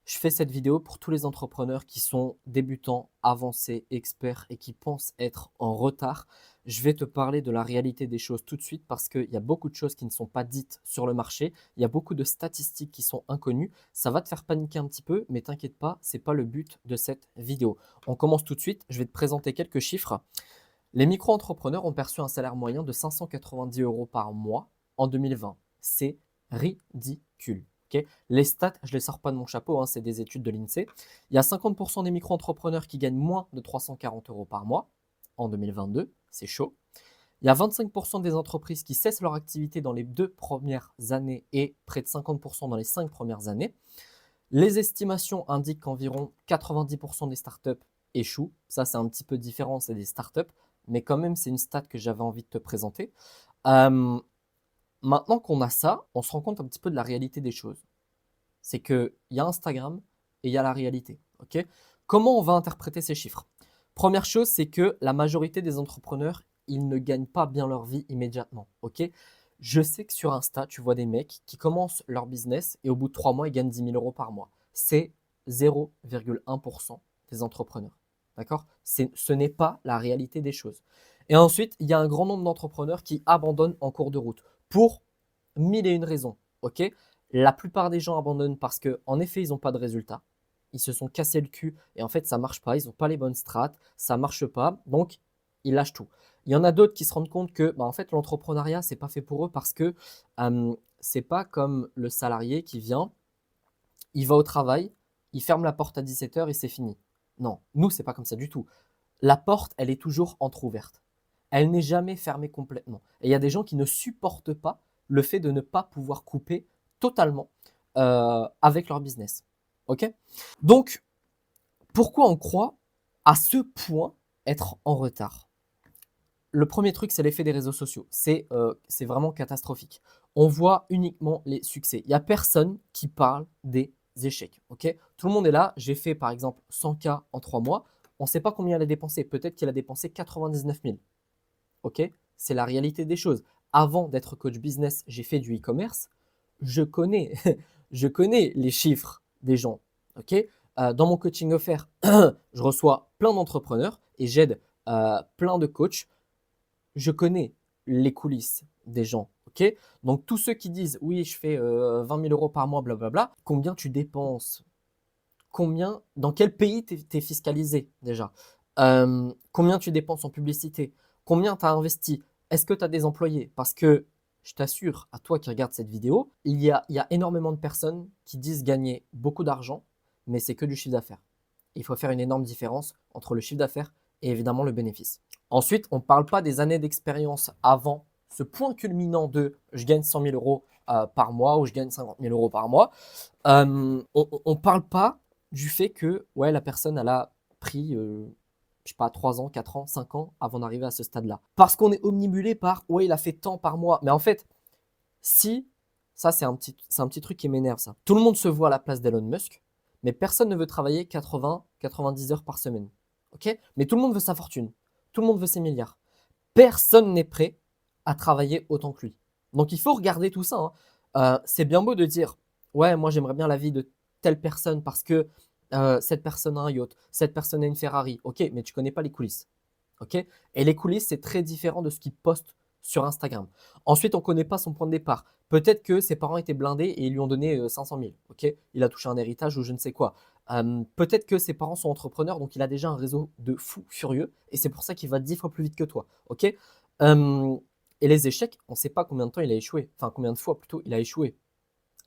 Je fais cette vidéo pour tous les entrepreneurs qui sont débutants, avancés, experts et qui pensent être en retard. Je vais te parler de la réalité des choses tout de suite parce qu'il y a beaucoup de choses qui ne sont pas dites sur le marché. Il y a beaucoup de statistiques qui sont inconnues. Ça va te faire paniquer un petit peu, mais t'inquiète pas, ce n'est pas le but de cette vidéo. On commence tout de suite. Je vais te présenter quelques chiffres. Les micro-entrepreneurs ont perçu un salaire moyen de 590 euros par mois en 2020. C'est ridicule. Ok. Les stats, je ne les sors pas de mon chapeau, hein, c'est des études de l'INSEE. Il y a 50% des micro-entrepreneurs qui gagnent moins de 340 euros par mois en 2022. C'est chaud. Il y a 25% des entreprises qui cessent leur activité dans les 2 premières années et près de 50% dans les 5 premières années. Les estimations indiquent qu'environ 90% des startups échouent. Ça, c'est un petit peu différent, c'est des startups, mais quand même, c'est une stat que j'avais envie de te présenter. Euh, Maintenant qu'on a ça, on se rend compte un petit peu de la réalité des choses. C'est qu'il y a Instagram et il y a la réalité. Ok. Comment on va interpréter ces chiffres? Première chose, c'est que la majorité des entrepreneurs, ils ne gagnent pas bien leur vie immédiatement. Ok. Je sais que sur Insta, tu vois des mecs qui commencent leur business et au bout de 3 mois, ils gagnent 10 000 euros par mois. C'est 0,1% des entrepreneurs. D'accord? Ce n'est pas la réalité des choses. Et ensuite, il y a un grand nombre d'entrepreneurs qui abandonnent en cours de route pour mille et une raisons. Ok. La plupart des gens abandonnent parce qu'en effet, ils n'ont pas de résultats. Ils se sont cassés le cul et en fait, ça ne marche pas. Ils n'ont pas les bonnes strates, ça ne marche pas. Donc, ils lâchent tout. Il y en a d'autres qui se rendent compte que en fait, l'entrepreneuriat, ce n'est pas fait pour eux parce que ce n'est pas comme le salarié qui vient, il va au travail, il ferme la porte à 17 h et c'est fini. Non, nous, c'est pas comme ça du tout. La porte, elle est toujours entrouverte. Elle n'est jamais fermée complètement. Et il y a des gens qui ne supportent pas le fait de ne pas pouvoir couper totalement avec leur business. Ok. Donc, pourquoi on croit à ce point être en retard? Le premier truc, c'est l'effet des réseaux sociaux. C'est vraiment catastrophique. On voit uniquement les succès. Il n'y a personne qui parle des échecs. Ok. Tout le monde est là. J'ai fait par exemple 100K en 3 mois. On ne sait pas combien il a dépensé. Peut-être qu'il a dépensé 99 000. Ok. C'est la réalité des choses. Avant d'être coach business, j'ai fait du e-commerce. Je connais, je connais les chiffres des gens. Ok. Dans mon coaching offert, je reçois plein d'entrepreneurs et j'aide plein de coachs. Je connais les coulisses des gens. Ok. Donc, tous ceux qui disent oui, je fais 20 000 euros par mois, blablabla, combien tu dépenses? Combien, dans quel pays tu es fiscalisé déjà? Combien tu dépenses en publicité? Combien tu as investi? Est-ce que tu as des employés? Parce que je t'assure, à toi qui regardes cette vidéo, il y a énormément de personnes qui disent gagner beaucoup d'argent, mais c'est que du chiffre d'affaires. Il faut faire une énorme différence entre le chiffre d'affaires et évidemment le bénéfice. Ensuite, on ne parle pas des années d'expérience avant ce point culminant de je gagne 100 000 euros par mois ou je gagne 50 000 euros par mois. On ne parle pas du fait que ouais, la personne elle a pris, je sais pas, 3 ans, 4 ans, 5 ans avant d'arriver à ce stade-là. Parce qu'on est omnibulé par ouais, il a fait tant par mois. Mais en fait, si, ça c'est un petit truc qui m'énerve ça. Tout le monde se voit à la place d'Elon Musk, mais personne ne veut travailler 80, 90 heures par semaine. Ok. Mais tout le monde veut sa fortune. Tout le monde veut ses milliards. Personne n'est prêt à travailler autant que lui. Donc il faut regarder tout ça, hein. C'est bien beau de dire ouais, moi j'aimerais bien la vie de telle personne parce que cette personne a un yacht, cette personne a une Ferrari. Ok, mais tu connais pas les coulisses. Ok. Et les coulisses, c'est très différent de ce qu'il poste sur Instagram. Ensuite, on ne connaît pas son point de départ. Peut-être que ses parents étaient blindés et ils lui ont donné 500 000. Ok. Il a touché un héritage ou je ne sais quoi. Peut-être que ses parents sont entrepreneurs, donc il a déjà un réseau de fous furieux et c'est pour ça qu'il va 10 fois plus vite que toi. Ok. Et les échecs, on ne sait pas combien de temps il a échoué. Enfin, combien de fois plutôt il a échoué.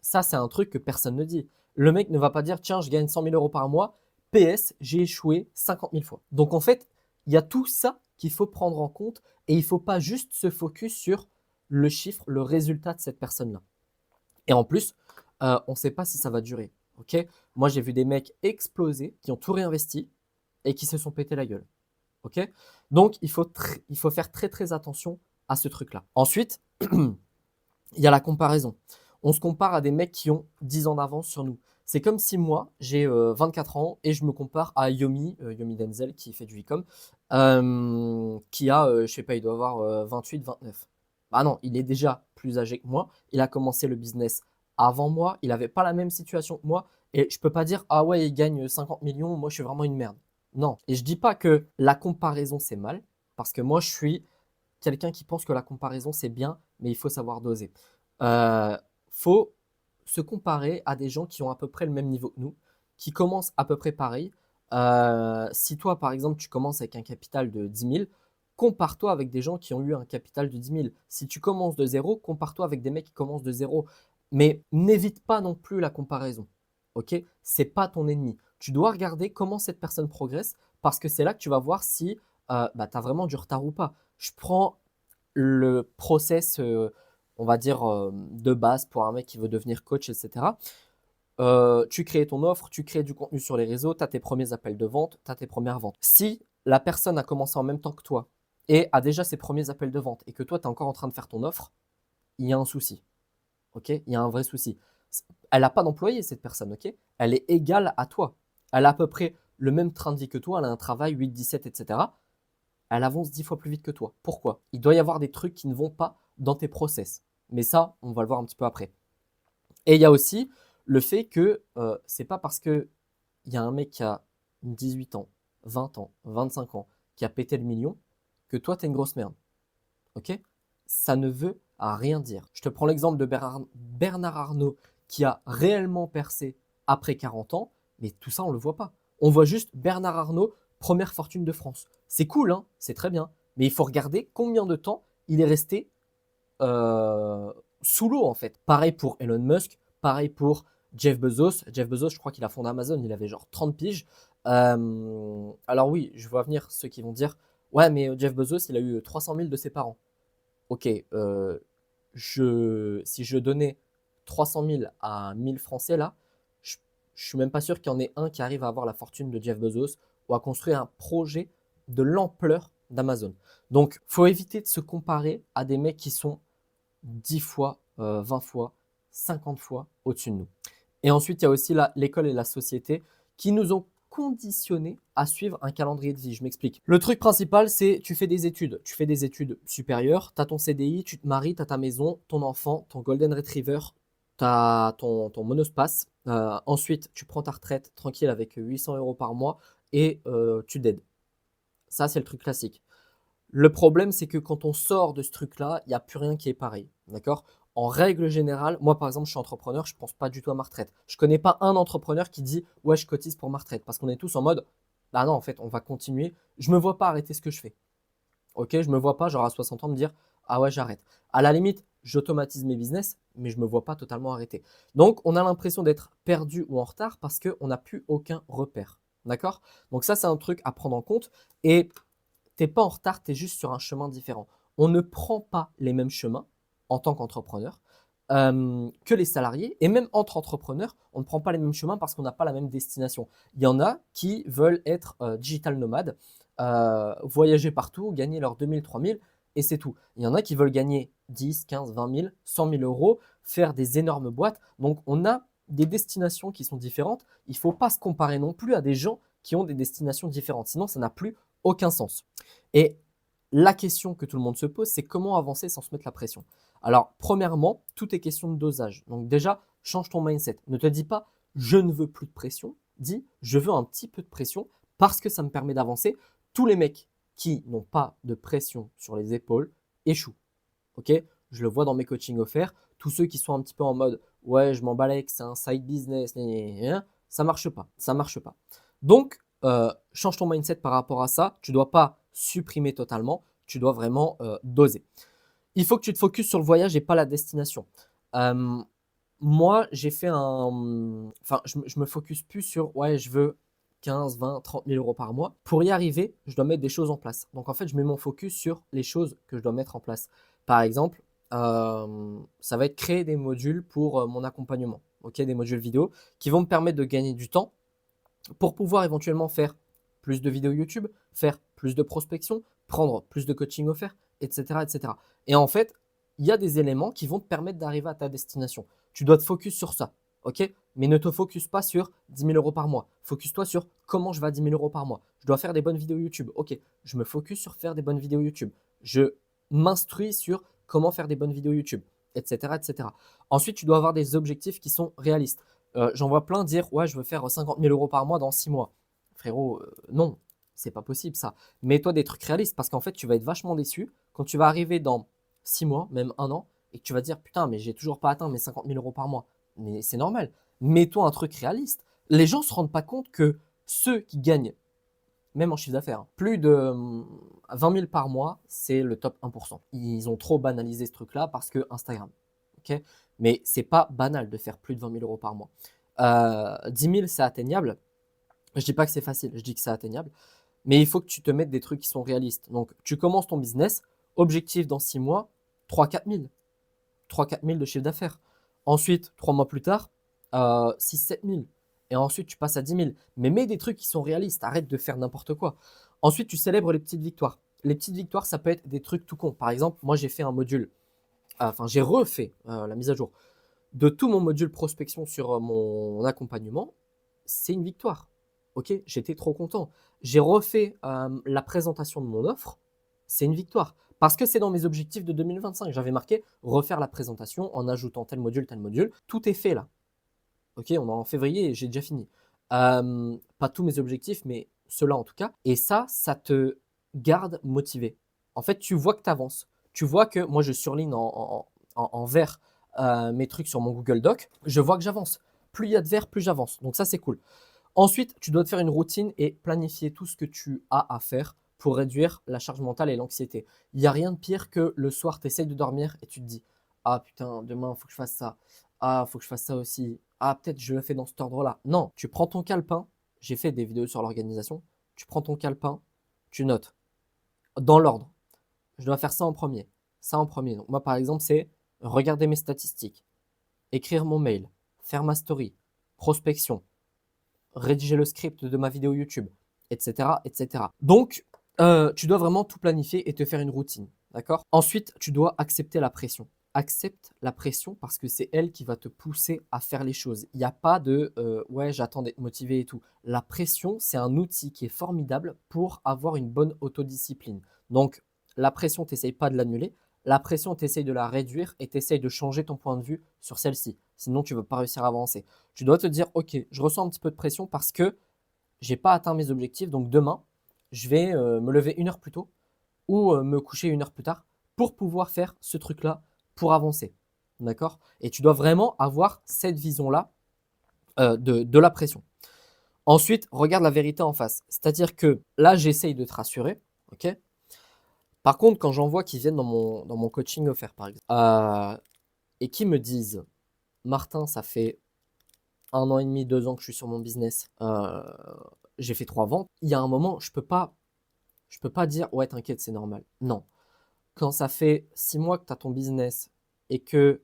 Ça, c'est un truc que personne ne dit. Le mec ne va pas dire tiens, je gagne 100 000 euros par mois. PS, j'ai échoué 50 000 fois. Donc en fait, il y a tout ça qu'il faut prendre en compte et il ne faut pas juste se focus sur le chiffre, le résultat de cette personne-là. Et en plus, on ne sait pas si ça va durer. Ok. Moi, j'ai vu des mecs exploser qui ont tout réinvesti et qui se sont pété la gueule. Ok. Donc, il faut faire très très attention à ce truc-là. Ensuite, il y a la comparaison. On se compare à des mecs qui ont 10 ans d'avance sur nous. C'est comme si moi, j'ai 24 ans et je me compare à Yomi Denzel qui fait du e-com, qui a, je sais pas, il doit avoir 28, 29. Bah non, il est déjà plus âgé que moi. Il a commencé le business avant moi. Il n'avait pas la même situation que moi. Et je peux pas dire, ah ouais, il gagne 50 millions, moi je suis vraiment une merde. Non. Et je dis pas que la comparaison c'est mal, parce que moi je suis quelqu'un qui pense que la comparaison c'est bien, mais il faut savoir doser. Faut se comparer à des gens qui ont à peu près le même niveau que nous, qui commencent à peu près pareil. Si toi, par exemple, tu commences avec un capital de 10 000, compare-toi avec des gens qui ont eu un capital de 10 000. Si tu commences de zéro, compare-toi avec des mecs qui commencent de zéro. Mais n'évite pas non plus la comparaison. Ok? C'est pas ton ennemi. Tu dois regarder comment cette personne progresse parce que c'est là que tu vas voir si tu as vraiment du retard ou pas. Je prends le process, on va dire, de base pour un mec qui veut devenir coach, etc. Tu crées ton offre, tu crées du contenu sur les réseaux, tu as tes premiers appels de vente, tu as tes premières ventes. Si la personne a commencé en même temps que toi et a déjà ses premiers appels de vente et que toi, tu es encore en train de faire ton offre, il y a un souci. Ok? Il y a un vrai souci. Elle n'a pas d'employé, cette personne. Ok? Elle est égale à toi. Elle a à peu près le même train de vie que toi. Elle a un travail 8, 17, etc. Elle avance 10 fois plus vite que toi. Pourquoi? Il doit y avoir des trucs qui ne vont pas dans tes process. Mais ça, on va le voir un petit peu après. Et il y a aussi le fait que c'est pas parce que il y a un mec qui a 18 ans, 20 ans, 25 ans, qui a pété le million, que toi, tu es une grosse merde. Ok? Ça ne veut rien dire. Je te prends l'exemple de Bernard Arnault qui a réellement percé après 40 ans, mais tout ça, on ne le voit pas. On voit juste Bernard Arnault, première fortune de France. C'est cool, hein, c'est très bien, mais il faut regarder combien de temps il est resté sous l'eau, en fait. Pareil pour Elon Musk, pareil pour Jeff Bezos. Jeff Bezos, je crois qu'il a fondé Amazon, il avait genre 30 piges. Alors oui, je vois venir ceux qui vont dire, ouais, mais Jeff Bezos, il a eu 300 000 de ses parents. Ok, si je donnais 300 000 à 1000 Français là, je, je suis même pas sûr qu'il y en ait un qui arrive à avoir la fortune de Jeff Bezos ou à construire un projet de l'ampleur d'Amazon. Donc, faut éviter de se comparer à des mecs qui sont 10 fois, 20 fois, 50 fois au-dessus de nous. Et ensuite, il y a aussi l'école et la société qui nous ont conditionnés à suivre un calendrier de vie. Je m'explique. Le truc principal, c'est tu fais des études. Tu fais des études supérieures, tu as ton CDI, tu te maries, tu as ta maison, ton enfant, ton Golden Retriever, tu as ton monospace. Ensuite, tu prends ta retraite tranquille avec 800 euros par mois et tu t'aides. Ça, c'est le truc classique. Le problème, c'est que quand on sort de ce truc-là, il n'y a plus rien qui est pareil. D'accord? En règle générale, moi par exemple, je suis entrepreneur, je ne pense pas du tout à ma retraite. Je ne connais pas un entrepreneur qui dit ouais, je cotise pour ma retraite parce qu'on est tous en mode bah non, en fait, on va continuer. Je ne me vois pas arrêter ce que je fais. Ok, je ne me vois pas, genre à 60 ans, me dire ah ouais, j'arrête. À la limite, j'automatise mes business, mais je ne me vois pas totalement arrêter. Donc, on a l'impression d'être perdu ou en retard parce qu'on n'a plus aucun repère. D'accord? Donc, ça, c'est un truc à prendre en compte. Et tu n'es pas en retard, tu es juste sur un chemin différent. On ne prend pas les mêmes chemins en tant qu'entrepreneur que les salariés. Et même entre entrepreneurs, on ne prend pas les mêmes chemins parce qu'on n'a pas la même destination. Il y en a qui veulent être digital nomades, voyager partout, gagner leurs 2000, 3000 et c'est tout. Il y en a qui veulent gagner 10, 15, 20 000, 100 000 euros, faire des énormes boîtes. Donc, on a des destinations qui sont différentes. Il ne faut pas se comparer non plus à des gens qui ont des destinations différentes. Sinon, ça n'a plus aucun sens. Et la question que tout le monde se pose, c'est comment avancer sans se mettre la pression. Alors, premièrement, tout est question de dosage. Donc déjà, change ton mindset. Ne te dis pas, je ne veux plus de pression. Dis, je veux un petit peu de pression parce que ça me permet d'avancer. Tous les mecs qui n'ont pas de pression sur les épaules échouent. Ok? Je le vois dans mes coachings offerts. Tous ceux qui sont un petit peu en mode, ouais, je m'emballe, c'est un side business, ça marche pas. Ça marche pas. Donc, change ton mindset par rapport à ça. Tu ne dois pas supprimer totalement. Tu dois vraiment doser. Il faut que tu te focuses sur le voyage et pas la destination. Moi, j'ai fait un. Enfin, je me focus plus sur ouais, je veux 15, 20, 30 000 euros par mois. Pour y arriver, je dois mettre des choses en place. Donc, en fait, je mets mon focus sur les choses que je dois mettre en place. Par exemple, ça va être créer des modules pour mon accompagnement. Ok, des modules vidéo qui vont me permettre de gagner du temps pour pouvoir éventuellement faire plus de vidéos YouTube, faire plus de prospection, prendre plus de coaching offert, etc., etc. Et en fait, il y a des éléments qui vont te permettre d'arriver à ta destination. Tu dois te focus sur ça, ok? Mais ne te focus pas sur 10 000 euros par mois. Focus-toi sur comment je vais à 10 000 euros par mois. Je dois faire des bonnes vidéos YouTube. Ok, je me focus sur faire des bonnes vidéos YouTube. Je m'instruis sur comment faire des bonnes vidéos YouTube, etc., etc. Ensuite, tu dois avoir des objectifs qui sont réalistes. J'en vois plein dire: «Ouais, je veux faire 50 000 € par mois dans 6 mois». Frérot, non, c'est pas possible ça. Mets-toi des trucs réalistes parce qu'en fait, tu vas être vachement déçu quand tu vas arriver dans 6 mois, même 1 an et que tu vas dire: «Putain, mais j'ai toujours pas atteint mes 50 000 € par mois». Mais c'est normal. Mets-toi un truc réaliste. Les gens se rendent pas compte que ceux qui gagnent, même en chiffre d'affaires, hein, plus de 20 000 par mois, c'est le top 1%. Ils ont trop banalisé ce truc-là parce que Instagram. Ok, mais c'est pas banal de faire plus de 20 000 € par mois. 10 000, c'est atteignable. Je dis pas que c'est facile, je dis que c'est atteignable. Mais il faut que tu te mettes des trucs qui sont réalistes. Donc, tu commences ton business, objectif dans 6 mois, 3-4 000. 3-4 000 de chiffre d'affaires. Ensuite, 3 mois plus tard, 6-7 000. Et ensuite, tu passes à 10 000. Mais mets des trucs qui sont réalistes. Arrête de faire n'importe quoi. Ensuite, tu célèbres les petites victoires. Les petites victoires, ça peut être des trucs tout cons. Par exemple, moi, j'ai fait un module. Enfin, j'ai refait la mise à jour de tout mon module prospection sur mon accompagnement. C'est une victoire. Ok, j'étais trop content. J'ai refait la présentation de mon offre. C'est une victoire. Parce que c'est dans mes objectifs de 2025. J'avais marqué refaire la présentation en ajoutant tel module, tel module. Tout est fait là. Ok, on est en février et j'ai déjà fini. Pas tous mes objectifs, mais ceux-là en tout cas. Et ça te garde motivé. En fait, tu vois que tu avances. Tu vois que moi, je surligne en vert mes trucs sur mon Google Doc. Je vois que j'avance. Plus il y a de vert, plus j'avance. Donc ça, c'est cool. Ensuite, tu dois te faire une routine et planifier tout ce que tu as à faire pour réduire la charge mentale et l'anxiété. Il n'y a rien de pire que le soir, tu essayes de dormir et tu te dis: «Ah putain, demain, il faut que je fasse ça. Ah, il faut que je fasse ça aussi. Ah, peut-être je le fais dans cet ordre-là». Non, tu prends ton calepin. J'ai fait des vidéos sur l'organisation. Tu prends ton calepin, tu notes dans l'ordre. Je dois faire ça en premier. Ça en premier. Donc, moi, par exemple, c'est regarder mes statistiques, écrire mon mail, faire ma story, prospection, rédiger le script de ma vidéo YouTube, etc. etc. Donc, tu dois vraiment tout planifier et te faire une routine. D'accord? Ensuite, tu dois accepter la pression. Accepte la pression parce que c'est elle qui va te pousser à faire les choses. Il n'y a pas de ouais, j'attends d'être motivé et tout. La pression, c'est un outil qui est formidable pour avoir une bonne autodiscipline. Donc, la pression, tu n'essayes pas de l'annuler. La pression, tu essayes de la réduire et tu essayes de changer ton point de vue sur celle-ci. Sinon, tu ne vas pas réussir à avancer. Tu dois te dire, OK, je ressens un petit peu de pression parce que j'ai pas atteint mes objectifs. Donc demain, je vais me lever 1 heure plus tôt ou me coucher 1 heure plus tard pour pouvoir faire ce truc-là, pour avancer. D'accord? Et tu dois vraiment avoir cette vision-là de la pression. Ensuite, regarde la vérité en face. C'est-à-dire que là, j'essaye de te rassurer. OK? Par contre, quand j'en vois qui viennent dans mon coaching offert, par exemple, et qui me disent: Martin, ça fait 1 an et demi, 2 ans que je suis sur mon business, j'ai fait 3 ventes. Il y a un moment, je peux pas dire: «Ouais, t'inquiète, c'est normal». Non. Quand ça fait 6 mois que tu as ton business et que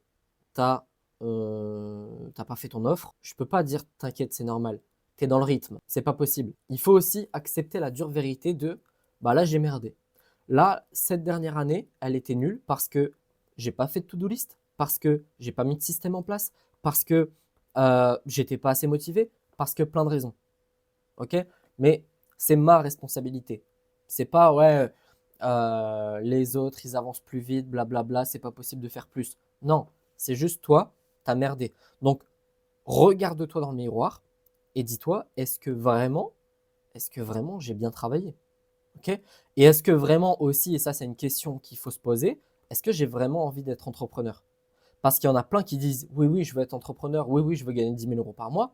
tu as, pas fait ton offre, je peux pas dire: «T'inquiète, c'est normal». Tu es dans le rythme, c'est pas possible. Il faut aussi accepter la dure vérité de: «Bah, là, j'ai merdé». Là, cette dernière année, elle était nulle parce que j'ai pas fait de to-do list, parce que j'ai pas mis de système en place, parce que j'étais pas assez motivé, parce que plein de raisons. Ok? Mais c'est ma responsabilité. C'est pas ouais, les autres ils avancent plus vite, blablabla, c'est pas possible de faire plus. Non, c'est juste toi, t'as merdé. Donc regarde-toi dans le miroir et dis-toi, est-ce que vraiment j'ai bien travaillé? Ok? Et est-ce que vraiment aussi, et ça c'est une question qu'il faut se poser, est-ce que j'ai vraiment envie d'être entrepreneur? Parce qu'il y en a plein qui disent: «Oui, oui, je veux être entrepreneur. Oui, oui, je veux gagner 10 000 € par mois».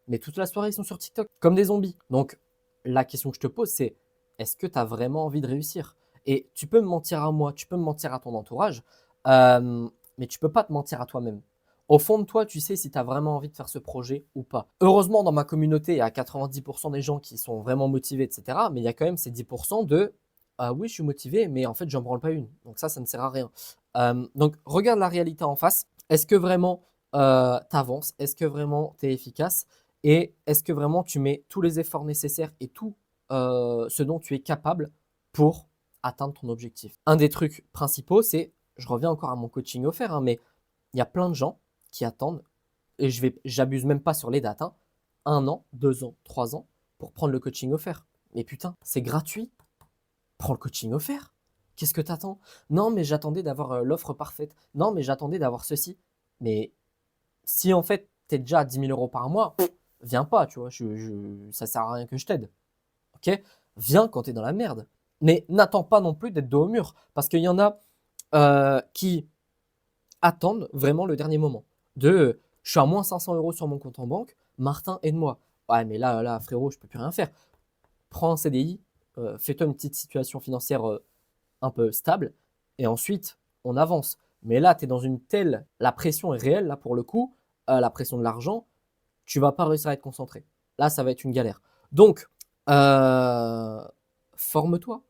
Mais toute la soirée, ils sont sur TikTok comme des zombies. Donc, la question que je te pose, c'est: est-ce que tu as vraiment envie de réussir? Et tu peux me mentir à moi, tu peux me mentir à ton entourage, mais tu peux pas te mentir à toi-même. Au fond de toi, tu sais si tu as vraiment envie de faire ce projet ou pas. Heureusement, dans ma communauté, il y a 90% des gens qui sont vraiment motivés, etc. Mais il y a quand même ces 10% de: ah oui, je suis motivé, mais en fait, j'en branle pas une. Donc ça ne sert à rien. Donc, regarde la réalité en face. Est-ce que vraiment tu avances? Est-ce que vraiment tu es efficace? Et est-ce que vraiment tu mets tous les efforts nécessaires et tout ce dont tu es capable pour atteindre ton objectif? Un des trucs principaux, c'est, je reviens encore à mon coaching offert, hein, mais il y a plein de gens qui attendent, et j'abuse même pas sur les dates, hein, 1 an, 2 ans, 3 ans pour prendre le coaching offert. Mais putain, c'est gratuit. Prends le coaching offert. Qu'est-ce que t'attends? Non, mais j'attendais d'avoir l'offre parfaite. Non, mais j'attendais d'avoir ceci. Mais si en fait tu es déjà à 10 000 euros par mois, viens pas, tu vois, ça sert à rien que je t'aide. Ok? Viens quand tu es dans la merde. Mais n'attends pas non plus d'être dos au mur. Parce qu'il y en a qui attendent vraiment le dernier moment. Je suis à moins 500 euros sur mon compte en banque, Martin, aide-moi. Ouais, mais là, frérot, je peux plus rien faire. Prends un CDI, fais-toi une petite situation financière un peu stable, et ensuite, on avance. Mais là, tu es dans une telle. La pression est réelle, là, pour le coup, la pression de l'argent, tu vas pas réussir à être concentré. Là, ça va être une galère. Donc, forme-toi,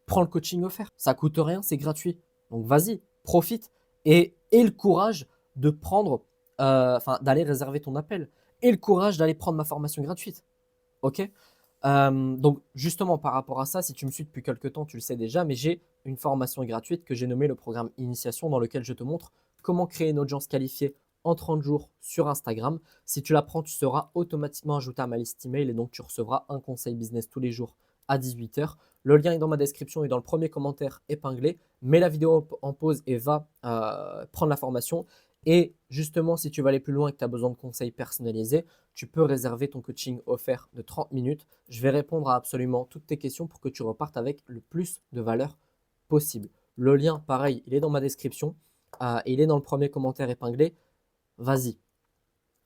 prends le coaching offert. Ça coûte rien, c'est gratuit. Donc, vas-y, profite et aie le courage de prendre, d'aller réserver ton appel et le courage d'aller prendre ma formation gratuite. Ok? Donc, justement, par rapport à ça, si tu me suis depuis quelques temps, tu le sais déjà, mais j'ai une formation gratuite que j'ai nommée le programme Initiation, dans lequel je te montre comment créer une audience qualifiée en 30 jours sur Instagram. Si tu l'apprends, tu seras automatiquement ajouté à ma liste email et donc tu recevras un conseil business tous les jours à 18 h. Le lien est dans ma description et dans le premier commentaire épinglé. Mets la vidéo en pause et va prendre la formation. Et justement, si tu veux aller plus loin et que tu as besoin de conseils personnalisés, tu peux réserver ton coaching offert de 30 minutes. Je vais répondre à absolument toutes tes questions pour que tu repartes avec le plus de valeur possible. Le lien, pareil, il est dans ma description et il est dans le premier commentaire épinglé. Vas-y,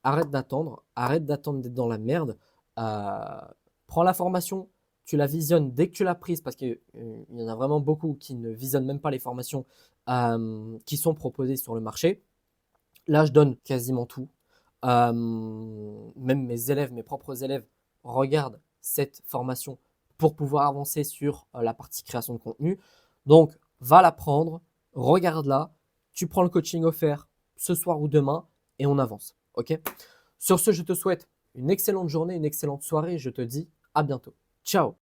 arrête d'attendre d'être dans la merde. Prends la formation, tu la visionnes dès que tu l'as prise, parce qu'il y en a vraiment beaucoup qui ne visionnent même pas les formations qui sont proposées sur le marché. Là, je donne quasiment tout. Même mes élèves, mes propres élèves, regardent cette formation pour pouvoir avancer sur la partie création de contenu. Donc, va la prendre, regarde-la, tu prends le coaching offert ce soir ou demain et on avance. Ok? Sur ce, je te souhaite une excellente journée, une excellente soirée et je te dis à bientôt. Ciao!